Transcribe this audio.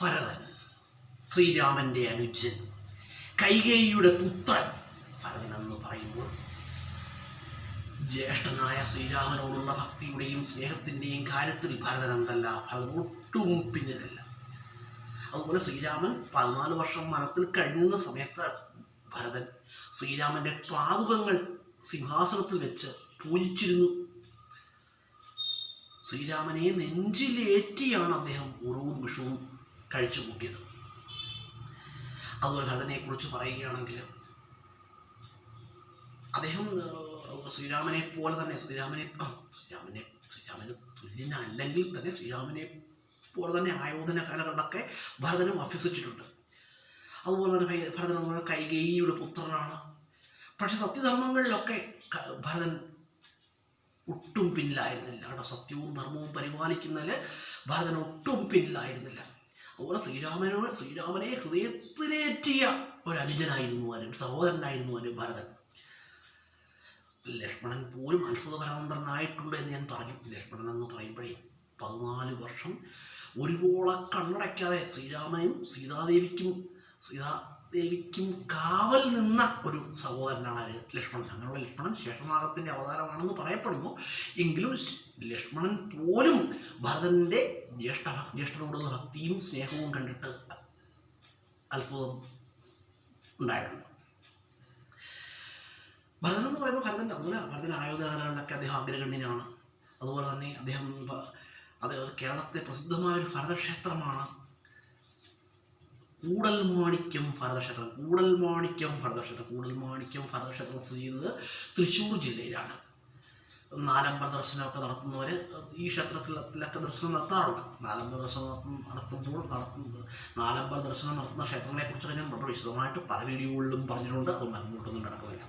ഭരതൻ, ശ്രീരാമൻ്റെ അനുജൻ, കൈകേയിയുടെ പുത്രൻ. ഭരതൻ എന്ന് പറയുമ്പോൾ ജ്യേഷ്ഠനായ ശ്രീരാമനോടുള്ള ഭക്തിയുടെയും സ്നേഹത്തിൻ്റെയും കാര്യത്തിൽ ഭരതൻ എന്തല്ല, ഭരതൻ ഒട്ടും പിന്നിലല്ല. അതുപോലെ ശ്രീരാമൻ 14 വർഷം വനത്തിൽ കഴിയുന്ന സമയത്ത് ഭരതൻ ശ്രീരാമൻ്റെ പാദുകങ്ങൾ സിംഹാസനത്തിൽ വെച്ച് പൂജിച്ചിരുന്നു. ശ്രീരാമനെ നെഞ്ചിലേറ്റിയാണ് അദ്ദേഹം ഓരോ നിമിഷവും കഴിച്ചു കൂട്ടിയത്. അതുപോലെ ഭരതനെ കുറിച്ച് പറയുകയാണെങ്കിൽ അദ്ദേഹം ശ്രീരാമനെ പോലെ തന്നെ ശ്രീരാമന് തുല്യനല്ലെങ്കിൽ തന്നെ ശ്രീരാമനെ പോലെ തന്നെ ആയോധന കലകളിലൊക്കെ ഭരതനും അഭ്യസിച്ചിട്ടുണ്ട്. അതുപോലെ തന്നെ ഭരതൻ എന്ന് പറയുന്നത് കൈകേയിയുടെ പുത്രനാണ്. പക്ഷെ സത്യധർമ്മങ്ങളിലൊക്കെ ഭരതൻ ഒട്ടും പിന്നിലായിരുന്നില്ല കേട്ടോ. സത്യവും ധർമ്മവും പരിപാലിക്കുന്നതിൽ ഭരതൻ ഒട്ടും പിന്നിലായിരുന്നില്ല. അതുപോലെ ശ്രീരാമനെ ഹൃദയത്തിലേറ്റിയ ഒരു അനുജനായിരുന്നു അവൻ, സഹോദരനായിരുന്നു അവന് ഭരതൻ. ലക്ഷ്മണൻ പോലും അത്ഭുതപരമന്ത്രനായിട്ടുണ്ട് എന്ന് ഞാൻ പറഞ്ഞു. ലക്ഷ്മണൻ എന്ന് പറയുമ്പോഴേ 14 വർഷം ഒരുപോലെ കണ്ണടയ്ക്കാതെ ശ്രീരാമനും സീതാദേവിക്കും കാവൽ നിന്ന ഒരു സഹോദരനാണ് ലക്ഷ്മണൻ. അങ്ങനെയുള്ള ലക്ഷ്മണൻ ശേഷനാഗത്തിൻ്റെ അവതാരമാണെന്ന് പറയപ്പെടുന്നു. എങ്കിലും ലക്ഷ്മണൻ പോലും ഭരതൻ്റെ ജ്യേഷ്ഠനോടുള്ള ഭക്തിയും സ്നേഹവും കണ്ടിട്ട് അത്ഭുതം ഉണ്ടായിട്ടുണ്ട്. ഭരതൻ എന്ന് പറയുമ്പോൾ ഭരതൻ ആയോധനകലകളിലൊക്കെ അദ്ദേഹം അഗ്രഗണ്യനാണ്. അതുപോലെ തന്നെ അത് കേരളത്തെ പ്രസിദ്ധമായൊരു ഭരതക്ഷേത്രമാണ് കൂടൽമാണിക്യം ഭരതക്ഷേത്രം. കൂടൽമാണിക്യം ഭരതക്ഷേത്രം സ്ഥിതി ചെയ്യുന്നത് തൃശ്ശൂർ ജില്ലയിലാണ്. നാലമ്പല ദർശനമൊക്കെ നടത്തുന്നവർ ഈ ക്ഷേത്രത്തിലൊക്കെ ദർശനം നടത്താറുണ്ട്. നാലമ്പല ദർശനം നടത്തുന്ന ക്ഷേത്രങ്ങളെക്കുറിച്ചൊക്കെ ഞാൻ വളരെ വിശദമായിട്ട് പല വീഡിയോകളിലും പറഞ്ഞിട്ടുണ്ട്. അതുകൊണ്ട് അങ്ങോട്ടൊന്നും നടക്കുന്നില്ല.